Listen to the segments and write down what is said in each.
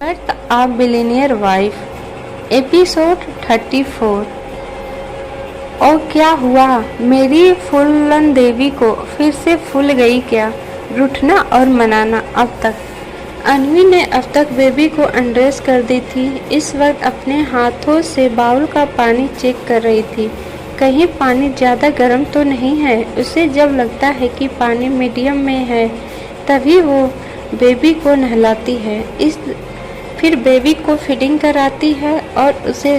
अर्थ आ billionaire wife episode 34। और क्या हुआ? मेरी फूलन देवी को फिर से फूल गई क्या? रूठना और मनाना। अब तक अन्वी ने अब तक बेबी को अनड्रेस कर दी थी। इस वक्त अपने हाथों से बाउल का पानी चेक कर रही थी, कहीं पानी ज़्यादा गर्म तो नहीं है। उसे जब लगता है कि पानी मीडियम में है तभी वो बेबी को नहलाती है। फिर बेबी को फीडिंग कराती है और उसे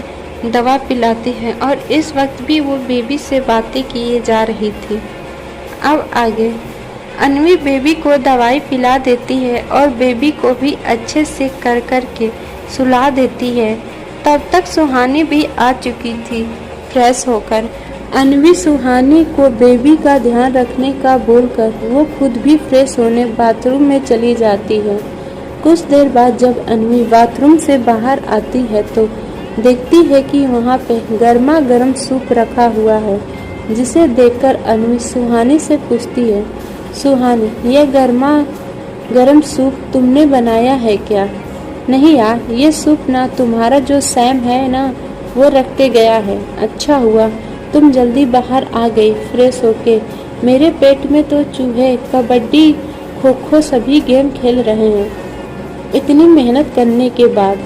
दवा पिलाती है। और इस वक्त भी वो बेबी से बातें किए जा रही थी। अब आगे अन्वी बेबी को दवाई पिला देती है और बेबी को भी अच्छे से कर के सुला देती है। तब तक सुहानी भी आ चुकी थी फ्रेश होकर। अन्वी सुहानी को बेबी का ध्यान रखने का बोलकर वो खुद भी फ्रेश होने बाथरूम में चली जाती है। कुछ देर बाद जब अन्वी बाथरूम से बाहर आती है तो देखती है कि वहाँ पे गर्मा गर्म सूप रखा हुआ है, जिसे देखकर अन्वी सुहानी से पूछती है, सुहानी, यह गर्मा गर्म सूप तुमने बनाया है क्या? नहीं यार, ये सूप ना तुम्हारा जो सैम है ना वो रख के गया है। अच्छा हुआ तुम जल्दी बाहर आ गई फ्रेश होके। मेरे पेट में तो चूहे कबड्डी खो खो सभी गेम खेल रहे हैं इतनी मेहनत करने के बाद।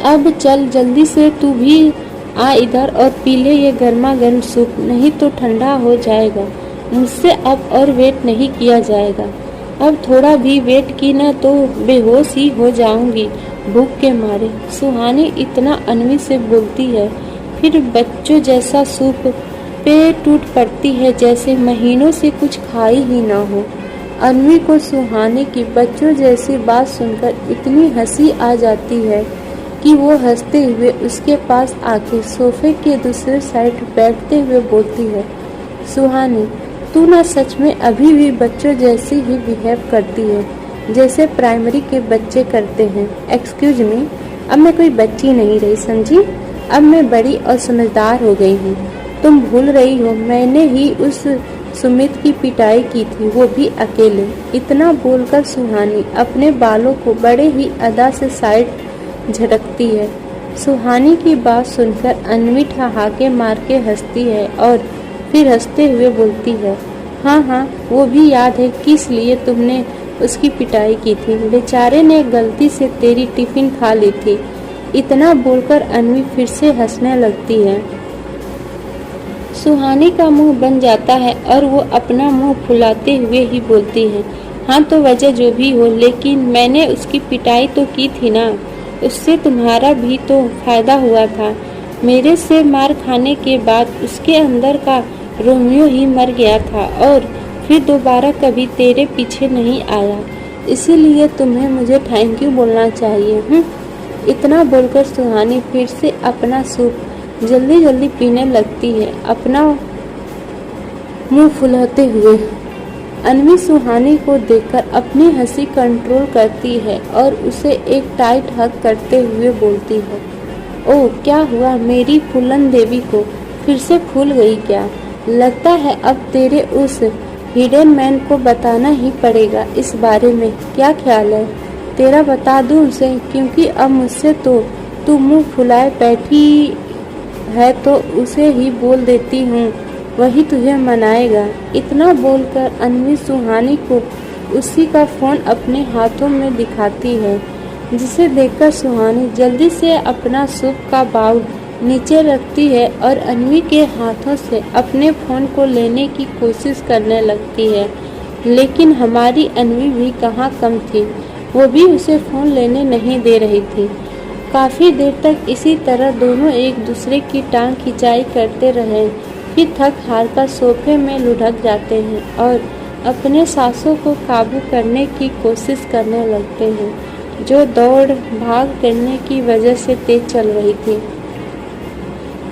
अब चल जल्दी से तू भी आ इधर और पी ले ये गर्मा गर्म सूप, नहीं तो ठंडा हो जाएगा। मुझसे अब और वेट नहीं किया जाएगा। अब थोड़ा भी वेट की ना तो बेहोश ही हो जाऊंगी भूख के मारे। सुहानी इतना अन्वी से बोलती है, फिर बच्चों जैसा सूप पे टूट पड़ती है जैसे महीनों से कुछ खाई ही ना हो। अन्वी को सुहानी की बच्चों जैसी बात सुनकर इतनी हंसी आ जाती है कि वो हंसते हुए उसके पास आके सोफे के दूसरे साइड बैठते हुए बोलती है, सुहानी, तू ना सच में अभी भी बच्चों जैसी ही बिहेव करती है जैसे प्राइमरी के बच्चे करते हैं। एक्सक्यूज मी, अब मैं कोई बच्ची नहीं रही, समझी? अब मैं बड़ी और समझदार हो गई हूँ। तुम भूल रही हो मैंने ही उस सुमित की पिटाई की थी, वो भी अकेले। इतना बोलकर सुहानी अपने बालों को बड़े ही अदा से साइड झटकती है। सुहानी की बात सुनकर अन्वी ठहाके मार के हंसती है और फिर हंसते हुए बोलती है, हाँ हाँ, वो भी याद है किस लिए तुमने उसकी पिटाई की थी। बेचारे ने गलती से तेरी टिफिन खा ली थी। इतना बोलकर अन्वी फिर से हंसने लगती है। सुहानी का मुंह बन जाता है और वो अपना मुंह फुलाते हुए ही बोलती है, हाँ तो वजह जो भी हो, लेकिन मैंने उसकी पिटाई तो की थी ना, उससे तुम्हारा भी तो फायदा हुआ था। मेरे से मार खाने के बाद उसके अंदर का रोमियो ही मर गया था और फिर दोबारा कभी तेरे पीछे नहीं आया। इसीलिए तुम्हें मुझे थैंक यू बोलना चाहिए। इतना बोलकर सुहानी फिर से अपना सूप जल्दी जल्दी पीने लगती है, अपना मुंह फुलाते हुए। अन्वी सुहानी को देखकर अपनी हंसी कंट्रोल करती है और उसे एक टाइट हग करते हुए बोलती है, ओह क्या हुआ? मेरी फूलन देवी को फिर से फूल गई क्या? लगता है अब तेरे उस हिडन मैन को बताना ही पड़ेगा इस बारे में। क्या ख्याल है तेरा? बता दूं उसे? क्योंकि अब मुझसे तो तू मुंह फुलाए बैठी है तो उसे ही बोल देती हूँ, वही तुझे मनाएगा। इतना बोलकर अन्वी सुहानी को उसी का फोन अपने हाथों में दिखाती है, जिसे देखकर सुहानी जल्दी से अपना सूप का बाउल नीचे रखती है और अन्वी के हाथों से अपने फोन को लेने की कोशिश करने लगती है। लेकिन हमारी अन्वी भी कहाँ कम थी, वो भी उसे फोन लेने नहीं दे रही थी। काफ़ी देर तक इसी तरह दोनों एक दूसरे की टांग खिंचाई करते रहे, फिर थक हार कर सोफे में लुढ़क जाते हैं और अपने सांसों को काबू करने की कोशिश करने लगते हैं, जो दौड़ भाग करने की वजह से तेज चल रही थी।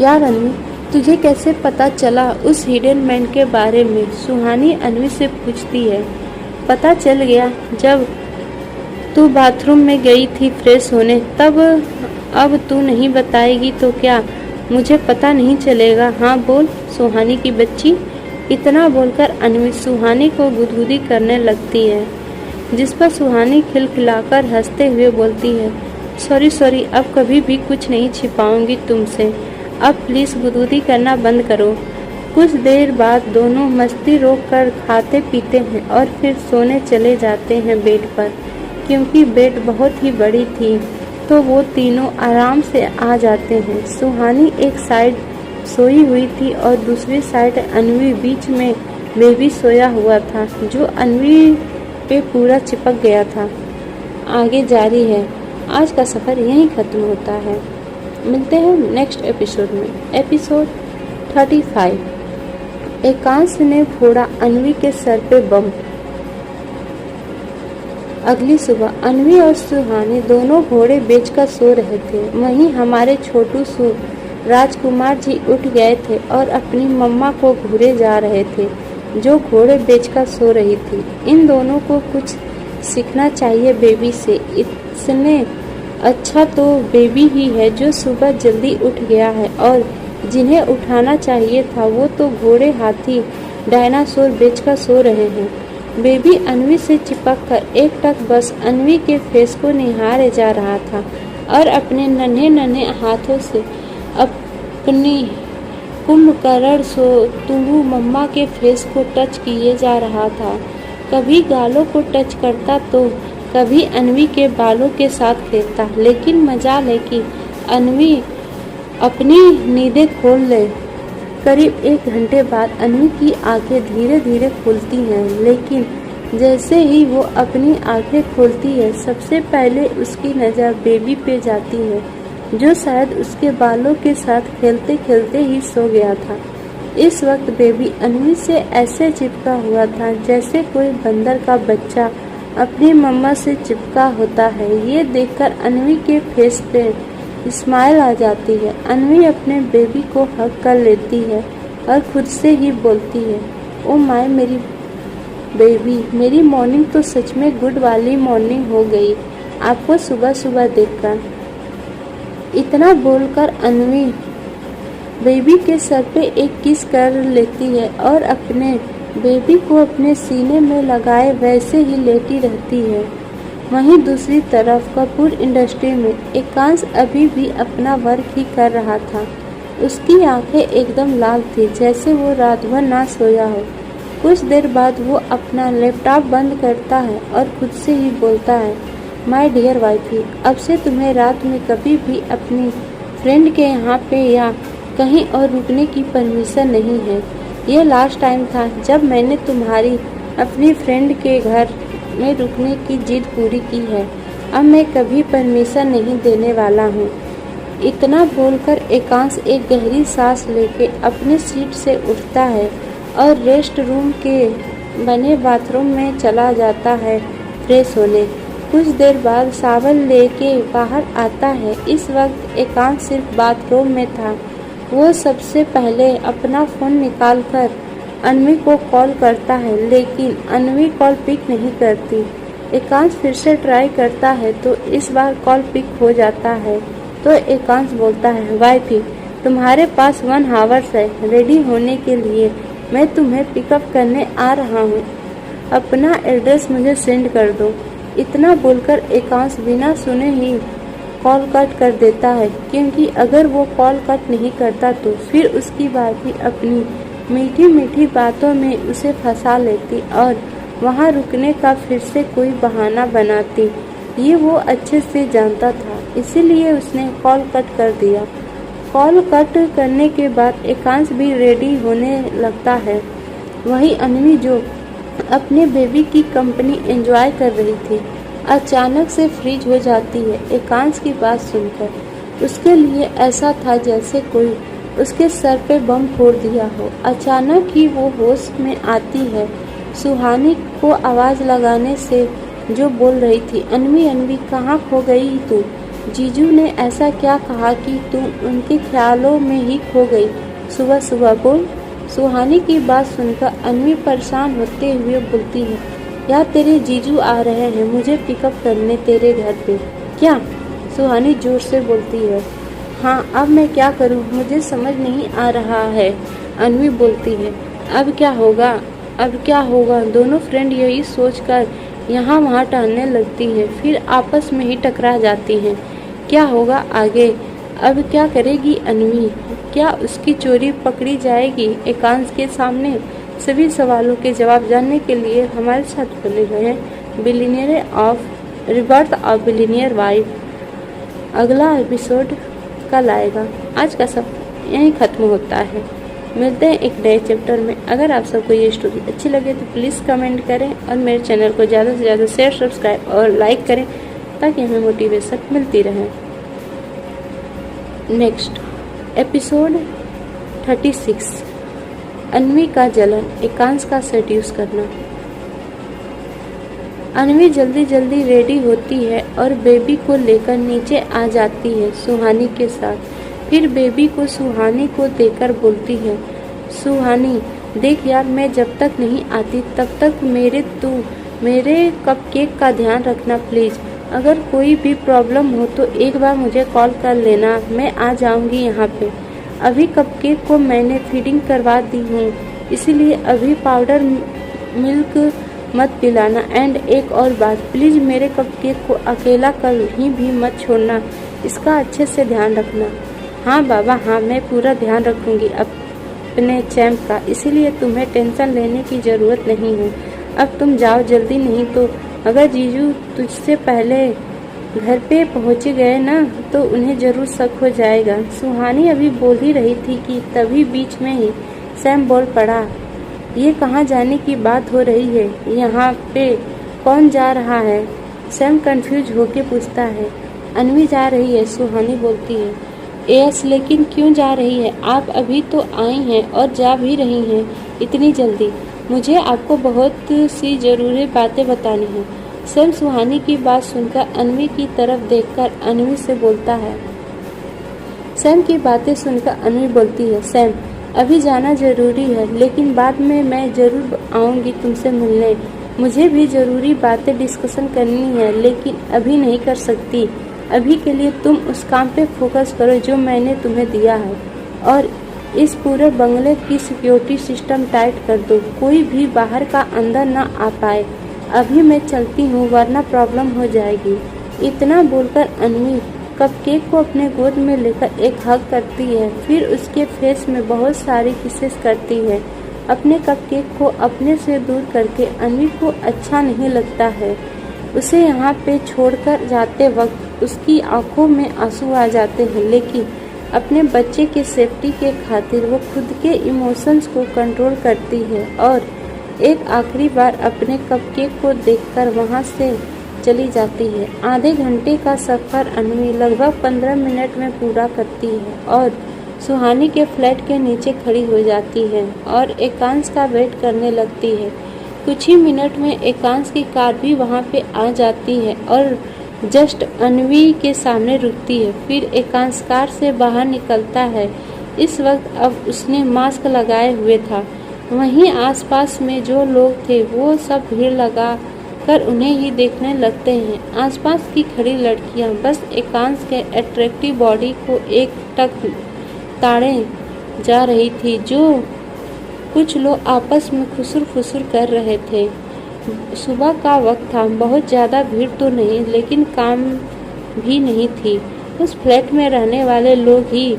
यार अन्वी, तुझे कैसे पता चला उस हिडन मैन के बारे में? सुहानी अन्वी से पूछती है। पता चल गया जब तू बाथरूम में गई थी फ्रेश होने, तब। अब तू नहीं बताएगी तो क्या मुझे पता नहीं चलेगा? हाँ बोल सुहानी की बच्ची। इतना बोलकर अन्वी सुहानी को गुदगुदी करने लगती है। जिस पर सुहानी खिलखिलाकर हंसते हुए बोलती है, सॉरी, अब कभी भी कुछ नहीं छिपाऊंगी तुमसे। अब प्लीज़ गुदगुदी करना बंद करो। कुछ देर बाद दोनों मस्ती रोक कर खाते पीते हैं और फिर सोने चले जाते हैं बेड पर। क्योंकि बेड बहुत ही बड़ी थी तो वो तीनों आराम से आ जाते हैं। सुहानी एक साइड सोई हुई थी और दूसरी साइड अन्वी, बीच में बेबी सोया हुआ था जो अन्वी पे पूरा चिपक गया था। आगे जारी है। आज का सफ़र यहीं ख़त्म होता है। मिलते हैं नेक्स्ट एपिसोड में। एपिसोड 35। एकांश ने फोड़ा अन्वी के सर पे बम। अगली सुबह अन्वी और सुहानी दोनों घोड़े बेचकर सो रहे थे। वहीं हमारे छोटू राजकुमार जी उठ गए थे और अपनी मम्मा को घूरे जा रहे थे जो घोड़े बेचकर सो रही थी। इन दोनों को कुछ सीखना चाहिए बेबी से। इसने अच्छा तो बेबी ही है जो सुबह जल्दी उठ गया है, और जिन्हें उठाना चाहिए था वो तो घोड़े, हाथी, डायनासोर बेचकर सो रहे हैं। बेबी अन्वी से चिपक कर एक टक बस अन्वी के फेस को निहारे जा रहा था और अपने नन्हे नन्हे हाथों से अपनी कुंभकर्ण सोतुंगू मम्मा के फेस को टच किए जा रहा था। कभी गालों को टच करता तो कभी अन्वी के बालों के साथ खेलता, लेकिन मजाल है कि अन्वी अपनी नींदें खोल ले। करीब 1 घंटे बाद अन्वी की आंखें धीरे धीरे खुलती हैं, लेकिन जैसे ही वो अपनी आंखें खोलती है सबसे पहले उसकी नज़र बेबी पे जाती है जो शायद उसके बालों के साथ खेलते खेलते ही सो गया था। इस वक्त बेबी अन्वी से ऐसे चिपका हुआ था जैसे कोई बंदर का बच्चा अपनी मम्मा से चिपका होता है। ये देखकर अन्वी के फेस पे स्माइल आ जाती है। अन्वी अपने बेबी को हग कर लेती है और खुद से ही बोलती है, ओ माय मेरी बेबी, मेरी मॉर्निंग तो सच में गुड वाली मॉर्निंग हो गई आपको सुबह सुबह देखकर। इतना बोलकर अन्वी बेबी के सर पे एक किस कर लेती है और अपने बेबी को अपने सीने में लगाए वैसे ही लेटी रहती है। वहीं दूसरी तरफ कपूर इंडस्ट्री में एकांश अभी भी अपना वर्क ही कर रहा था। उसकी आंखें एकदम लाल थी जैसे वो रात भर ना सोया हो। कुछ देर बाद वो अपना लैपटॉप बंद करता है और खुद से ही बोलता है, माय डियर वाइफी, अब से तुम्हें रात में कभी भी अपनी फ्रेंड के यहाँ पे या कहीं और रुकने की परमिशन नहीं है। ये लास्ट टाइम था जब मैंने तुम्हारी अपनी फ्रेंड के घर में रुकने की जिद पूरी की है। अब मैं कभी परमिशन नहीं देने वाला हूँ। इतना बोलकर एकांश एक गहरी सांस लेके अपने सीट से उठता है और रेस्ट रूम के बने बाथरूम में चला जाता है फ्रेश होने। कुछ देर बाद सावन लेके बाहर आता है। इस वक्त एकांश सिर्फ बाथरूम में था। वो सबसे पहले अपना फ़ोन निकालकर अन्वी को कॉल करता है, लेकिन अन्वी कॉल पिक नहीं करती। एकांश फिर से ट्राई करता है तो इस बार कॉल पिक हो जाता है। तो एकांश बोलता है, वाइफी, तुम्हारे पास 1 आवर्स है रेडी होने के लिए। मैं तुम्हें पिकअप करने आ रहा हूँ। अपना एड्रेस मुझे सेंड कर दो। इतना बोलकर एकांश बिना सुने ही कॉल कट कर देता है, क्योंकि अगर वो कॉल कट नहीं करता तो फिर उसकी वाइफी अपनी मीठी मीठी बातों में उसे फंसा लेती और वहाँ रुकने का फिर से कोई बहाना बनाती। ये वो अच्छे से जानता था, इसीलिए उसने कॉल कट कर दिया। कॉल कट करने के बाद एकांश भी रेडी होने लगता है। वही अन्वी जो अपने बेबी की कंपनी एंजॉय कर रही थी, अचानक से फ्रीज हो जाती है एकांश की बात सुनकर। उसके लिए ऐसा था जैसे कोई उसके सर पे बम फोड़ दिया हो। अचानक ही वो होश में आती है सुहानी को आवाज़ लगाने से, जो बोल रही थी, अन्वी कहाँ खो गई तू? जीजू ने ऐसा क्या कहा कि तुम उनके ख्यालों में ही खो गई? सुबह सुबह बोल। सुहानी की बात सुनकर अन्वी परेशान होते हुए बोलती है, यार तेरे जीजू आ रहे हैं मुझे पिकअप करने तेरे घर पे। क्या? सुहानी जोर से बोलती है। हाँ, अब मैं क्या करूँ, मुझे समझ नहीं आ रहा है। अन्वी बोलती है, अब क्या होगा? दोनों फ्रेंड यही सोचकर यहाँ वहाँ टहलने लगती हैं, फिर आपस में ही टकरा जाती हैं। क्या होगा आगे? अब क्या करेगी अन्वी? क्या उसकी चोरी पकड़ी जाएगी? एकांश के सामने सभी सवालों के जवाब जानने के लिए हमारे साथ बने रहे रिबर्थ ऑफ बिलियनियर वाइफ। अगला एपिसोड कल आएगा। आज का सब यहीं ख़त्म होता है। मिलते हैं एक नए चैप्टर में। अगर आप सबको ये स्टोरी अच्छी लगे तो प्लीज़ कमेंट करें और मेरे चैनल को ज़्यादा से ज़्यादा शेयर, सब्सक्राइब और लाइक करें ताकि हमें मोटिवेशन मिलती रहे। नेक्स्ट एपिसोड 36 अन्वी का जलन, एकांश का सेड्यूस करना। अन्वी जल्दी जल्दी रेडी होती है और बेबी को लेकर नीचे आ जाती है सुहानी के साथ। फिर बेबी को सुहानी को देकर बोलती है, सुहानी देख यार, मैं जब तक नहीं आती तब तक मेरे कपकेक का ध्यान रखना प्लीज़। अगर कोई भी प्रॉब्लम हो तो एक बार मुझे कॉल कर लेना, मैं आ जाऊंगी यहाँ पे। अभी कपकेक को मैंने फीडिंग करवा दी हूँ, इसीलिए अभी पाउडर मिल्क मत पिलाना। एंड एक और बात, प्लीज़ मेरे कपकेक को अकेला कहीं भी मत छोड़ना, इसका अच्छे से ध्यान रखना। हाँ बाबा हाँ, मैं पूरा ध्यान रखूँगी अपने चैम्प का, इसीलिए तुम्हें टेंशन लेने की ज़रूरत नहीं है। अब तुम जाओ जल्दी, नहीं तो अगर जीजू तुझसे पहले घर पे पहुँच गए ना तो उन्हें ज़रूर शक हो जाएगा। सुहानी अभी बोल ही रही थी कि तभी बीच में ही सैम बोल पड़ा, ये कहाँ जाने की बात हो रही है? यहाँ पे कौन जा रहा है? सैम कंफ्यूज होके पूछता है। अन्वी जा रही है, सुहानी बोलती है। यस, लेकिन क्यों जा रही है? आप अभी तो आई हैं और जा भी रही हैं इतनी जल्दी। मुझे आपको बहुत सी ज़रूरी बातें बतानी हैं। सैम सुहानी की बात सुनकर अन्वी की तरफ देखकर अन्वी से बोलता है। सैम की बातें सुनकर अन्वी बोलती है, सैम अभी जाना ज़रूरी है, लेकिन बाद में मैं ज़रूर आऊँगी तुमसे मिलने। मुझे भी ज़रूरी बातें डिस्कशन करनी है, लेकिन अभी नहीं कर सकती। अभी के लिए तुम उस काम पे फोकस करो जो मैंने तुम्हें दिया है, और इस पूरे बंगले की सिक्योरिटी सिस्टम टाइट कर दो, कोई भी बाहर का अंदर ना आ पाए। अभी मैं चलती हूँ वरना प्रॉब्लम हो जाएगी। इतना बोलकर अन्वी कपकेक को अपने गोद में लेकर एक हग करती है, फिर उसके फेस में बहुत सारी किसेस करती है। अपने कपकेक को अपने से दूर करके अन्वी को अच्छा नहीं लगता है। उसे यहाँ पे छोड़कर जाते वक्त उसकी आंखों में आंसू आ जाते हैं, लेकिन अपने बच्चे के सेफ्टी के खातिर वो खुद के इमोशंस को कंट्रोल करती है और एक आखिरी बार अपने कपकेक को देखकर वहाँ से चली जाती है। आधे घंटे का सफ़र अन्वी लगभग 15 मिनट में पूरा करती है और सुहानी के फ्लैट के नीचे खड़ी हो जाती है और एकांश का वेट करने लगती है। कुछ ही मिनट में एकांश की कार भी वहाँ पे आ जाती है और जस्ट अन्वी के सामने रुकती है। फिर एकांश कार से बाहर निकलता है। इस वक्त अब उसने मास्क लगाए हुए था। वहीं आसपास में जो लोग थे वो सब भीड़ लगा कर उन्हें ही देखने लगते हैं। आसपास की खड़ी लड़कियां बस एकांश के अट्रैक्टिव बॉडी को एक टक ताड़े जा रही थी। जो कुछ लोग आपस में खुसुर फुसुर कर रहे थे। सुबह का वक्त था, बहुत ज़्यादा भीड़ तो नहीं, लेकिन काम भी नहीं थी। उस फ्लैट में रहने वाले लोग ही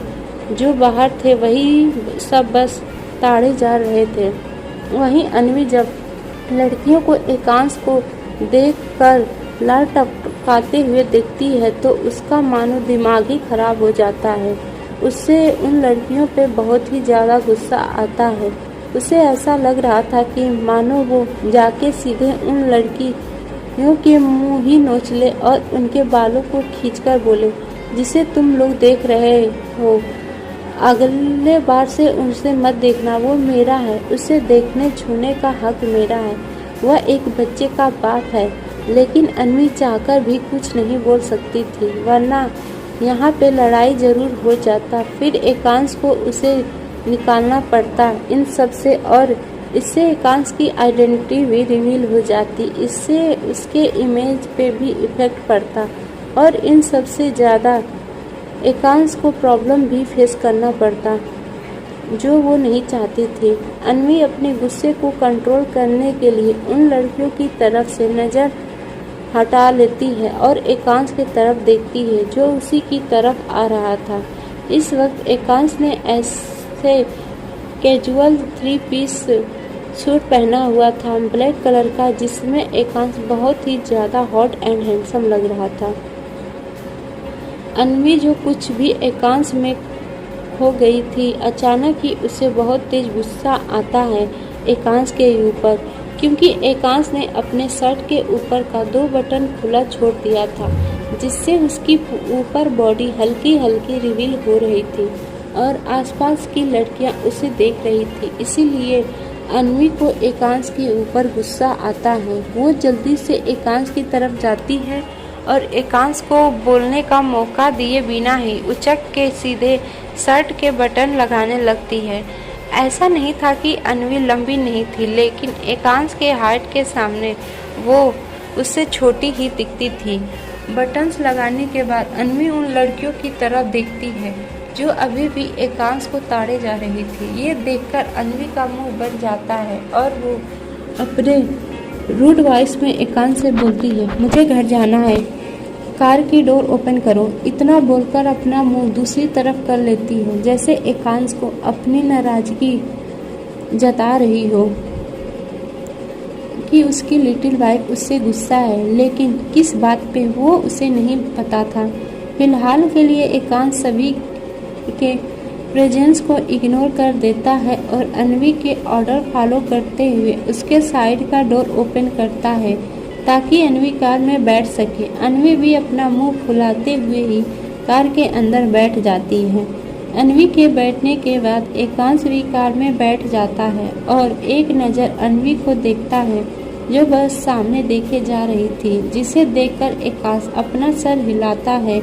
जो बाहर थे वही सब बस ताड़े जा रहे थे। वहीं अन्वी जब लड़कियों को एकांश को देखकर लाल टपकाते हुए देखती है तो उसका मानो दिमाग ही खराब हो जाता है। उससे उन लड़कियों पे बहुत ही ज़्यादा गुस्सा आता है। उसे ऐसा लग रहा था कि मानो वो जाके सीधे उन लड़कियों के मुंह ही नोच ले और उनके बालों को खींचकर बोले, जिसे तुम लोग देख रहे हो अगले बार से उनसे मत देखना, वो मेरा है, उसे देखने छूने का हक मेरा है, वह एक बच्चे का बाप है। लेकिन अन्वी चाहकर भी कुछ नहीं बोल सकती थी, वरना यहाँ पे लड़ाई जरूर हो जाता। फिर एकांश को उसे निकालना पड़ता इन सब से और इससे एकांश की आइडेंटिटी भी रिवील हो जाती। इससे उसके इमेज पे भी इफेक्ट पड़ता और इन सब से ज़्यादा एकांश को प्रॉब्लम भी फेस करना पड़ता। जो वो नहीं चाहते थे। अन्वी अपने गुस्से को कंट्रोल करने के लिए उन लड़कियों की तरफ से नज़र हटा लेती है और एकांश की तरफ देखती है जो उसी की तरफ आ रहा था। इस वक्त एकांश ने ऐसे कैजुअल 3 पीस सूट पहना हुआ था, ब्लैक कलर का, जिसमें एकांश बहुत ही ज़्यादा हॉट एंड हैंडसम लग रहा था। अन्वी जो कुछ भी एकांश में हो गई थी, अचानक ही उसे बहुत तेज गुस्सा आता है एकांश के ऊपर, क्योंकि एकांश ने अपने शर्ट के ऊपर का 2 बटन खुला छोड़ दिया था, जिससे उसकी ऊपर बॉडी हल्की हल्की रिवील हो रही थी और आसपास की लड़कियां उसे देख रही थी। इसीलिए अन्वी को एकांश के ऊपर गुस्सा आता है। वो जल्दी से एकांश की तरफ जाती है और एकांश को बोलने का मौका दिए बिना ही उचक के सीधे शर्ट के बटन लगाने लगती है। ऐसा नहीं था कि अन्वी लंबी नहीं थी, लेकिन एकांश के हाइट के सामने वो उससे छोटी ही दिखती थी। बटन्स लगाने के बाद अन्वी उन लड़कियों की तरफ देखती है जो अभी भी एकांश को ताड़े जा रही थी। ये देखकर अन्वी का मुंह बन जाता है और वो अपने रूड वॉइस में एकांश से बोलती है, मुझे घर जाना है, कार की डोर ओपन करो। इतना बोलकर अपना मुंह दूसरी तरफ कर लेती है, जैसे एकांश को अपनी नाराजगी जता रही हो कि उसकी लिटिल वाइफ उससे गुस्सा है, लेकिन किस बात पे वो उसे नहीं पता था। फिलहाल के लिए एकांश सभी के प्रेजेंस को इग्नोर कर देता है और अन्वी के ऑर्डर फॉलो करते हुए उसके साइड का डोर ओपन करता है ताकि अन्वी कार में बैठ सके। अन्वी भी अपना मुंह फुलाते हुए ही कार के अंदर बैठ जाती है। अन्वी के बैठने के बाद एकांश भी कार में बैठ जाता है और एक नज़र अन्वी को देखता है जो बस सामने देखे जा रही थी, जिसे देखकर एकांश अपना सर हिलाता है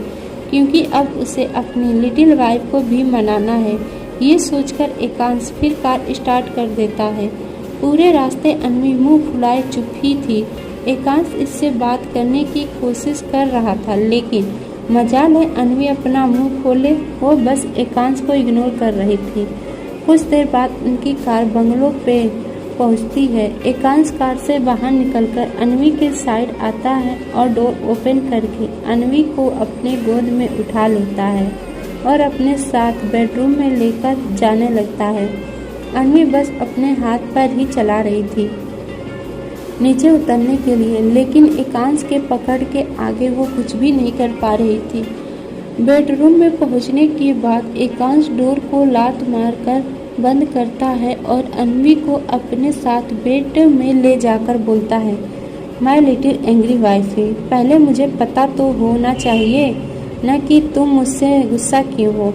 क्योंकि अब उसे अपनी लिटिल वाइफ को भी मनाना है। ये सोचकर एकांश फिर कार स्टार्ट कर देता है। पूरे रास्ते अन्वी मुंह फुलाए चुप ही थी। एकांश इससे बात करने की कोशिश कर रहा था, लेकिन मजाल है अन्वी अपना मुंह खोले, वो बस एकांश को इग्नोर कर रही थी। कुछ देर बाद उनकी कार बंगलों पे पहुंचती है। एकांश कार से बाहर निकलकर अन्वी के साइड आता है और डोर ओपन करके अन्वी को अपने गोद में उठा लेता है और अपने साथ बेडरूम में लेकर जाने लगता है। अन्वी बस अपने हाथ पैर ही चला रही थी नीचे उतरने के लिए, लेकिन एकांश के पकड़ के आगे वो कुछ भी नहीं कर पा रही थी। बेडरूम में पहुंचने के बाद एकांश डोर को लात मारकर बंद करता है और अन्वी को अपने साथ बेड में ले जाकर बोलता है, माय लिटिल एंग्री वाइफ, पहले मुझे पता तो होना चाहिए न कि तुम मुझसे गुस्सा क्यों हो।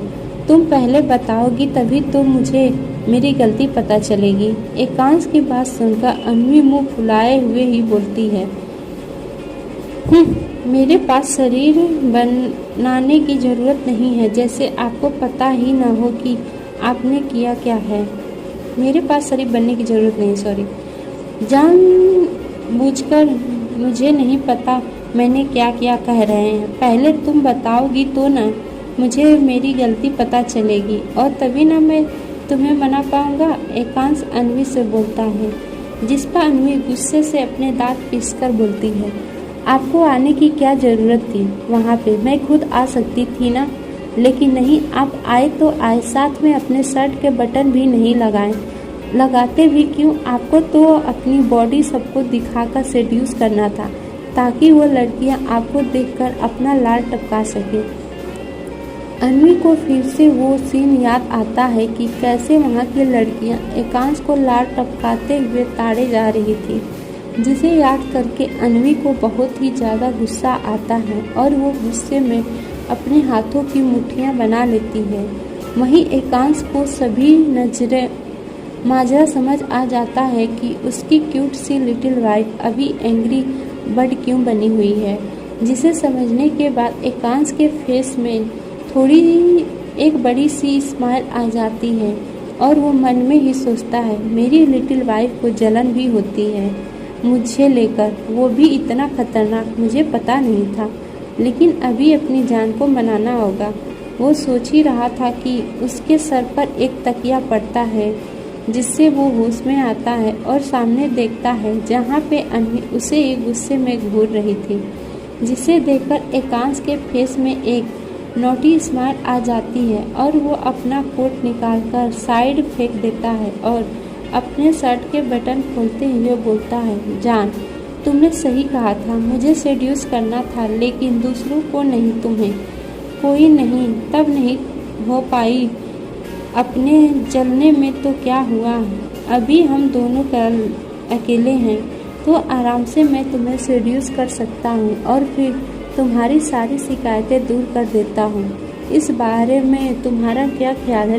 तुम पहले बताओगी तभी तो मुझे मेरी गलती पता चलेगी। एकांश की बात सुनकर अन्वी मुंह फुलाए हुए ही बोलती है, मेरे पास शरीर बनाने की ज़रूरत नहीं है, जैसे आपको पता ही ना हो कि आपने किया क्या है। मेरे पास शरीर बनने की ज़रूरत नहीं, सॉरी, जानबूझकर मुझे नहीं पता मैंने क्या किया कह रहे हैं। पहले तुम बताओगी तो ना मुझे मेरी गलती पता चलेगी और तभी ना मैं तुम्हें मना पाऊंगा। एकांश अन्वी से बोलता है, जिस पर अन्वी गुस्से से अपने दांत पीसकर बोलती है, आपको आने की क्या ज़रूरत थी? वहाँ पे मैं खुद आ सकती थी ना, लेकिन नहीं, आप आए तो आए, साथ में अपने शर्ट के बटन भी नहीं लगाए। लगाते भी क्यों? आपको तो अपनी बॉडी सबको दिखाकर सेड्यूस करना था ताकि वो लड़कियां आपको देखकर अपना लाल टपका सके। अन्वी को फिर से वो सीन याद आता है कि कैसे वहाँ की लड़कियां एकांश को लाल टपकाते हुए ताड़े जा रही थी, जिसे याद करके अन्वी को बहुत ही ज़्यादा गुस्सा आता है और वो गुस्से में अपने हाथों की मुट्ठियाँ बना लेती है। वहीं एकांश को सभी नजरें माजरा समझ आ जाता है कि उसकी क्यूट सी लिटिल वाइफ अभी एंग्री बर्ड क्यों बनी हुई है, जिसे समझने के बाद एकांश के फेस में थोड़ी एक बड़ी सी स्माइल आ जाती है और वो मन में ही सोचता है, मेरी लिटिल वाइफ को जलन भी होती है मुझे लेकर, वो भी इतना खतरनाक, मुझे पता नहीं था, लेकिन अभी अपनी जान को मनाना होगा। वो सोच ही रहा था कि उसके सर पर एक तकिया पड़ता है, जिससे वो होश में आता है और सामने देखता है जहाँ पे अन्वी उसे एक गुस्से में घूर रही थी, जिसे देखकर एकांश के फेस में एक नोटी स्माइल आ जाती है और वो अपना कोट निकालकर साइड फेंक देता है और अपने शर्ट के बटन खोलते हुए बोलता है, जान, तुमने सही कहा था, मुझे सेड्यूस करना था, लेकिन दूसरों को नहीं, तुम्हें। कोई नहीं तब नहीं हो पाई, अपने जलने में तो क्या हुआ, अभी हम दोनों कल अकेले हैं तो आराम से मैं तुम्हें सेड्यूस कर सकता हूँ और फिर तुम्हारी सारी शिकायतें दूर कर देता हूँ। इस बारे में तुम्हारा क्या ख्याल है?